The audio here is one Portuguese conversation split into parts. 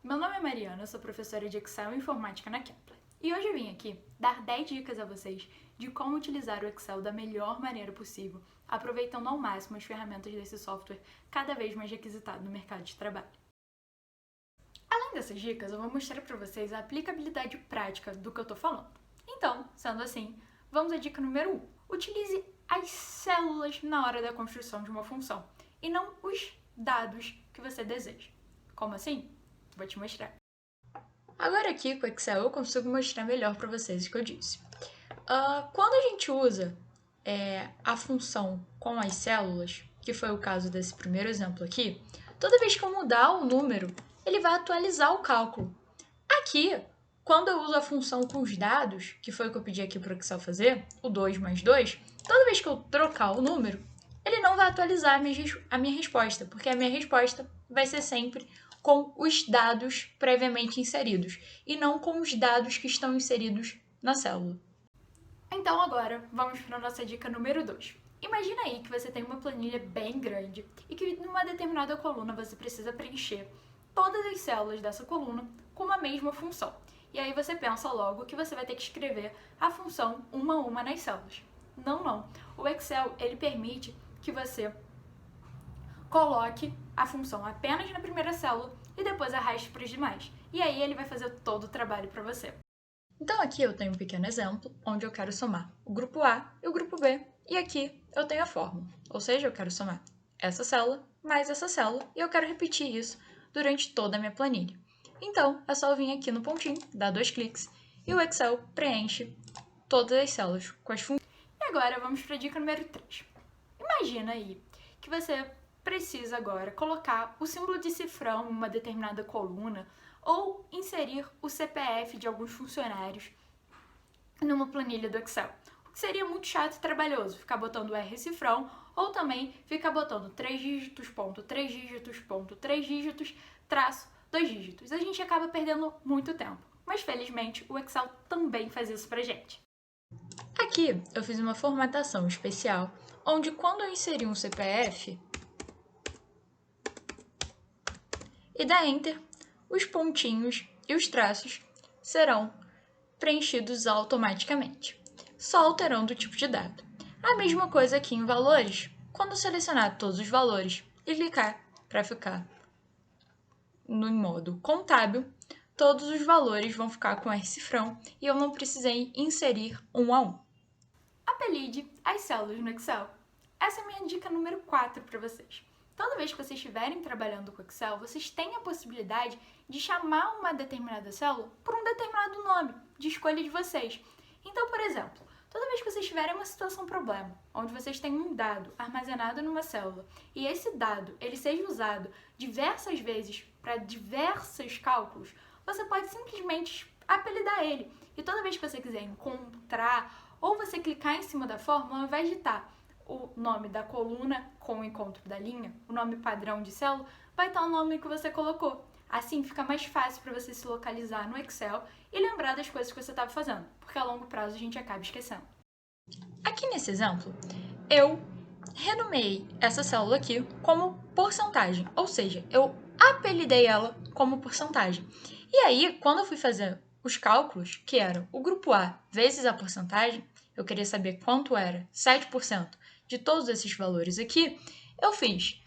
Meu nome é Mariana, eu sou professora de Excel e Informática na Kepler. E hoje eu vim aqui dar 10 dicas a vocês de como utilizar o Excel da melhor maneira possível, aproveitando ao máximo as ferramentas desse software cada vez mais requisitado no mercado de trabalho. Além dessas dicas, eu vou mostrar para vocês a aplicabilidade prática do que eu estou falando. Então, sendo assim, vamos à dica número 1. Utilize as células na hora da construção de uma função e não os dados que você deseja. Como assim? Vou te mostrar. Agora aqui com o Excel eu consigo mostrar melhor para vocês o que eu disse. Quando a gente usa a função com as células, que foi o caso desse primeiro exemplo aqui, toda vez que eu mudar o número, ele vai atualizar o cálculo. Aqui, quando eu uso a função com os dados, que foi o que eu pedi aqui para o Excel fazer, o 2 mais 2, toda vez que eu trocar o número, ele não vai atualizar a minha resposta, porque a minha resposta vai ser sempre com os dados previamente inseridos, e não com os dados que estão inseridos na célula. Então agora, vamos para a nossa dica número 2. Imagina aí que você tem uma planilha bem grande e que numa determinada coluna você precisa preencher todas as células dessa coluna com uma mesma função. E aí você pensa logo que você vai ter que escrever a função uma a uma nas células. Não. O Excel, ele permite que você coloque a função apenas na primeira célula e depois arraste para os demais. E aí ele vai fazer todo o trabalho para você. Então aqui eu tenho um pequeno exemplo onde eu quero somar o grupo A e o grupo B. E aqui eu tenho a fórmula, ou seja, eu quero somar essa célula mais essa célula e eu quero repetir isso durante toda a minha planilha. Então é só eu vir aqui no pontinho, dar 2 cliques e o Excel preenche todas as células com as funções. E agora vamos para a dica número 3. Imagina aí que você precisa agora colocar o símbolo de cifrão em uma determinada coluna ou inserir o CPF de alguns funcionários numa planilha do Excel. O que seria muito chato e trabalhoso, ficar botando R cifrão ou também ficar botando 3 dígitos, ponto, 3 dígitos, ponto, 3 dígitos, traço, 2 dígitos. A gente acaba perdendo muito tempo, mas felizmente o Excel também faz isso pra gente. Aqui eu fiz uma formatação especial, onde quando eu inseri um CPF e dar Enter, os pontinhos e os traços serão preenchidos automaticamente, só alterando o tipo de dado. A mesma coisa aqui em valores, quando eu selecionar todos os valores e clicar para ficar no modo contábil, todos os valores vão ficar com R cifrão e eu não precisei inserir um a um. Apelide as células no Excel. Essa é a minha dica número 4 para vocês. Toda vez que vocês estiverem trabalhando com Excel, vocês têm a possibilidade de chamar uma determinada célula por um determinado nome, de escolha de vocês. Então, por exemplo, toda vez que vocês tiverem uma situação problema, onde vocês têm um dado armazenado numa célula, e esse dado ele seja usado diversas vezes para diversos cálculos, você pode simplesmente apelidar ele. E toda vez que você quiser encontrar ou você clicar em cima da fórmula, ao invés de estar o nome da coluna com o encontro da linha, o nome padrão de célula, vai estar o nome que você colocou. Assim fica mais fácil para você se localizar no Excel e lembrar das coisas que você estava fazendo, porque a longo prazo a gente acaba esquecendo. Aqui nesse exemplo, eu renomeei essa célula aqui como porcentagem, ou seja, eu apelidei ela como porcentagem. E aí, quando eu fui fazer os cálculos, que eram o grupo A vezes a porcentagem, eu queria saber quanto era 7% de todos esses valores aqui, eu fiz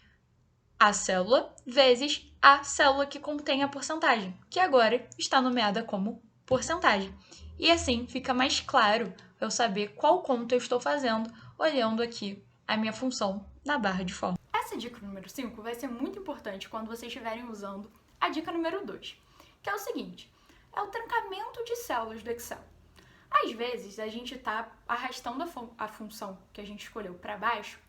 a célula vezes a célula que contém a porcentagem, que agora está nomeada como porcentagem. E assim fica mais claro eu saber qual conta eu estou fazendo olhando aqui a minha função na barra de fórmula. Essa dica número 5 vai ser muito importante quando vocês estiverem usando a dica número 2, que é o seguinte, é o trancamento de células do Excel. Às vezes, a gente está arrastando a função que a gente escolheu para baixo,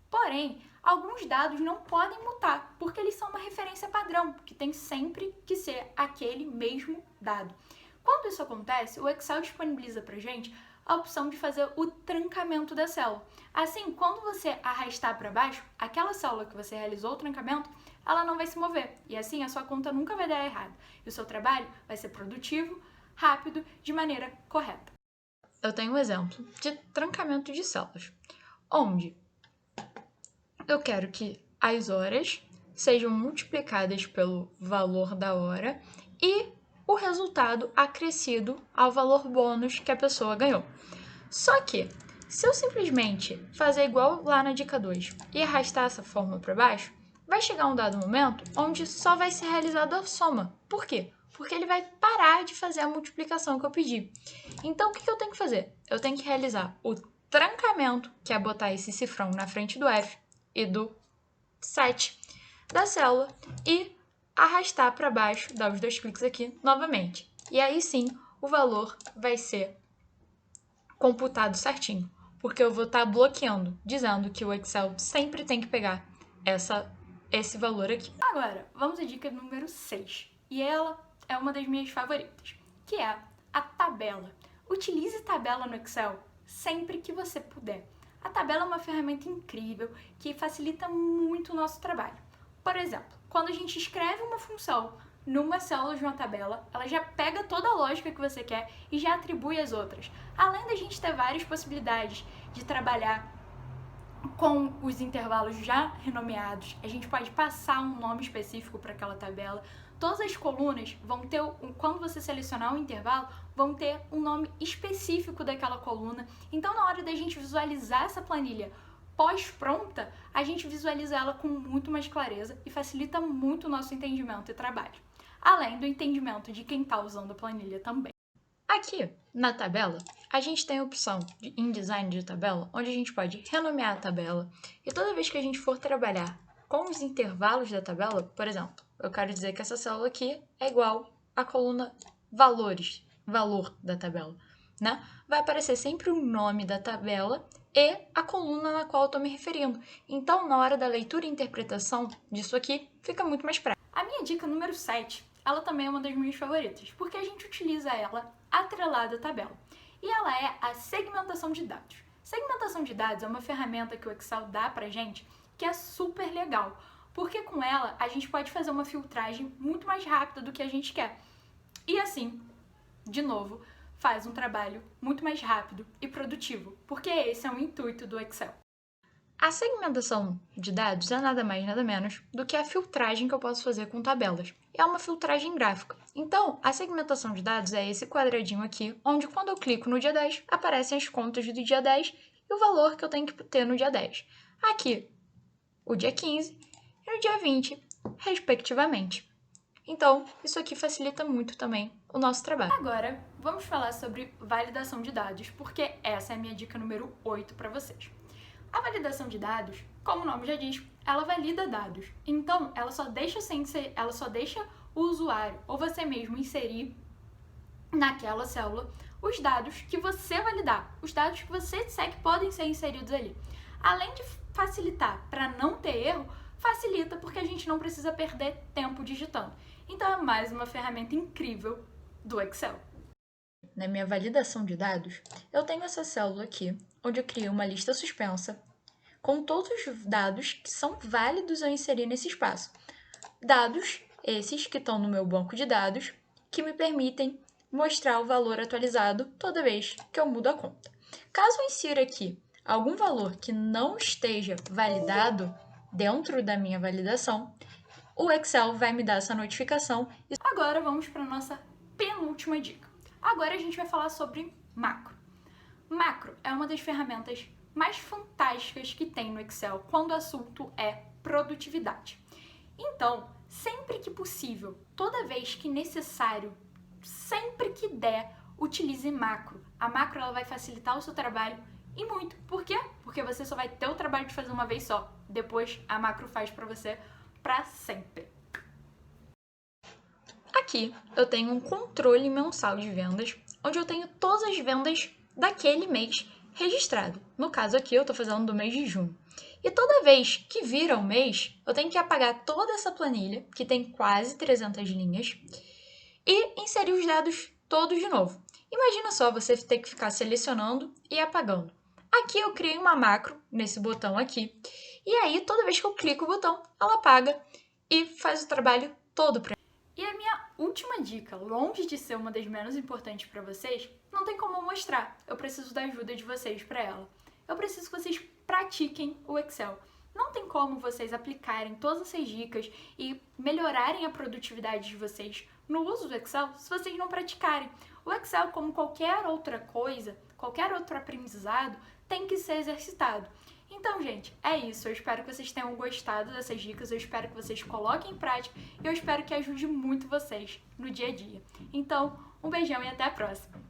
porém, alguns dados não podem mutar, porque eles são uma referência padrão, que tem sempre que ser aquele mesmo dado. Quando isso acontece, o Excel disponibiliza para a gente a opção de fazer o trancamento da célula. Assim, quando você arrastar para baixo, aquela célula que você realizou o trancamento, ela não vai se mover. E assim, a sua conta nunca vai dar errado. E o seu trabalho vai ser produtivo, rápido, de maneira correta. Eu tenho um exemplo de trancamento de células, onde eu quero que as horas sejam multiplicadas pelo valor da hora e o resultado acrescido ao valor bônus que a pessoa ganhou. Só que, se eu simplesmente fazer igual lá na dica 2 e arrastar essa fórmula para baixo, vai chegar um dado momento onde só vai ser realizada a soma. Por quê? Porque ele vai parar de fazer a multiplicação que eu pedi. Então, o que eu tenho que fazer? Eu tenho que realizar o trancamento, que é botar esse cifrão na frente do F e do 7 da célula e arrastar para baixo, dar os 2 cliques aqui novamente. E aí sim, o valor vai ser computado certinho, porque eu vou estar bloqueando, dizendo que o Excel sempre tem que pegar esse valor aqui. Agora, vamos à dica número 6. E ela é uma das minhas favoritas, que é a tabela. Utilize tabela no Excel sempre que você puder. A tabela é uma ferramenta incrível que facilita muito o nosso trabalho. Por exemplo, quando a gente escreve uma função numa célula de uma tabela, ela já pega toda a lógica que você quer e já atribui as outras. Além da gente ter várias possibilidades de trabalhar com os intervalos já renomeados, a gente pode passar um nome específico para aquela tabela. Todas as colunas vão ter, quando você selecionar um intervalo, vão ter um nome específico daquela coluna. Então, na hora da gente visualizar essa planilha pós-pronta, a gente visualiza ela com muito mais clareza e facilita muito o nosso entendimento e trabalho. Além do entendimento de quem está usando a planilha também. Aqui, na tabela, a gente tem a opção em design de tabela, onde a gente pode renomear a tabela. E toda vez que a gente for trabalhar com os intervalos da tabela, por exemplo, eu quero dizer que essa célula aqui é igual à coluna valores, valor da tabela, né? Vai aparecer sempre o nome da tabela e a coluna na qual eu estou me referindo. Então, na hora da leitura e interpretação disso aqui, fica muito mais prático. A minha dica número 7, ela também é uma das minhas favoritas, porque a gente utiliza ela atrelada à tabela. E ela é a segmentação de dados. Segmentação de dados é uma ferramenta que o Excel dá pra gente que é super legal, porque com ela a gente pode fazer uma filtragem muito mais rápida do que a gente quer. E assim, de novo, faz um trabalho muito mais rápido e produtivo, porque esse é o intuito do Excel. A segmentação de dados é nada mais nada menos do que a filtragem que eu posso fazer com tabelas. É uma filtragem gráfica. Então, a segmentação de dados é esse quadradinho aqui, onde quando eu clico no dia 10, aparecem as contas do dia 10 e o valor que eu tenho que ter no dia 10. Aqui, o dia 15 e o dia 20, respectivamente. Então, isso aqui facilita muito também o nosso trabalho. Agora, vamos falar sobre validação de dados, porque essa é a minha dica número 8 para vocês. A validação de dados, como o nome já diz, ela valida dados. Então, ela só deixa o usuário ou você mesmo inserir naquela célula os dados que você validar, os dados que você disser que podem ser inseridos ali. Além de facilitar para não ter erro, facilita porque a gente não precisa perder tempo digitando. Então, é mais uma ferramenta incrível do Excel. Na minha validação de dados, eu tenho essa célula aqui, onde eu crio uma lista suspensa com todos os dados que são válidos a inserir nesse espaço. Dados esses que estão no meu banco de dados, que me permitem mostrar o valor atualizado toda vez que eu mudo a conta. Caso eu insira aqui algum valor que não esteja validado dentro da minha validação, o Excel vai me dar essa notificação. Agora vamos para a nossa penúltima dica. Agora a gente vai falar sobre macro. Macro é uma das ferramentas mais fantásticas que tem no Excel quando o assunto é produtividade. Então, sempre que possível, toda vez que necessário, sempre que der, utilize macro. A macro ela vai facilitar o seu trabalho e muito. Por quê? Porque você só vai ter o trabalho de fazer uma vez só. Depois a macro faz para você para sempre. Aqui eu tenho um controle mensal de vendas, onde eu tenho todas as vendas daquele mês registrado. No caso aqui eu estou fazendo do mês de junho. E toda vez que vira o mês, eu tenho que apagar toda essa planilha, que tem quase 300 linhas, e inserir os dados todos de novo. Imagina só você ter que ficar selecionando e apagando. Aqui eu criei uma macro nesse botão aqui, e aí toda vez que eu clico o botão, ela apaga e faz o trabalho todo para mim. E a minha última dica, longe de ser uma das menos importantes para vocês, não tem como eu mostrar. Eu preciso da ajuda de vocês para ela. Eu preciso que vocês pratiquem o Excel. Não tem como vocês aplicarem todas essas dicas e melhorarem a produtividade de vocês no uso do Excel se vocês não praticarem. O Excel, como qualquer outra coisa, qualquer outro aprendizado, tem que ser exercitado. Então, gente, é isso. Eu espero que vocês tenham gostado dessas dicas, eu espero que vocês coloquem em prática e eu espero que ajude muito vocês no dia a dia. Então, um beijão e até a próxima!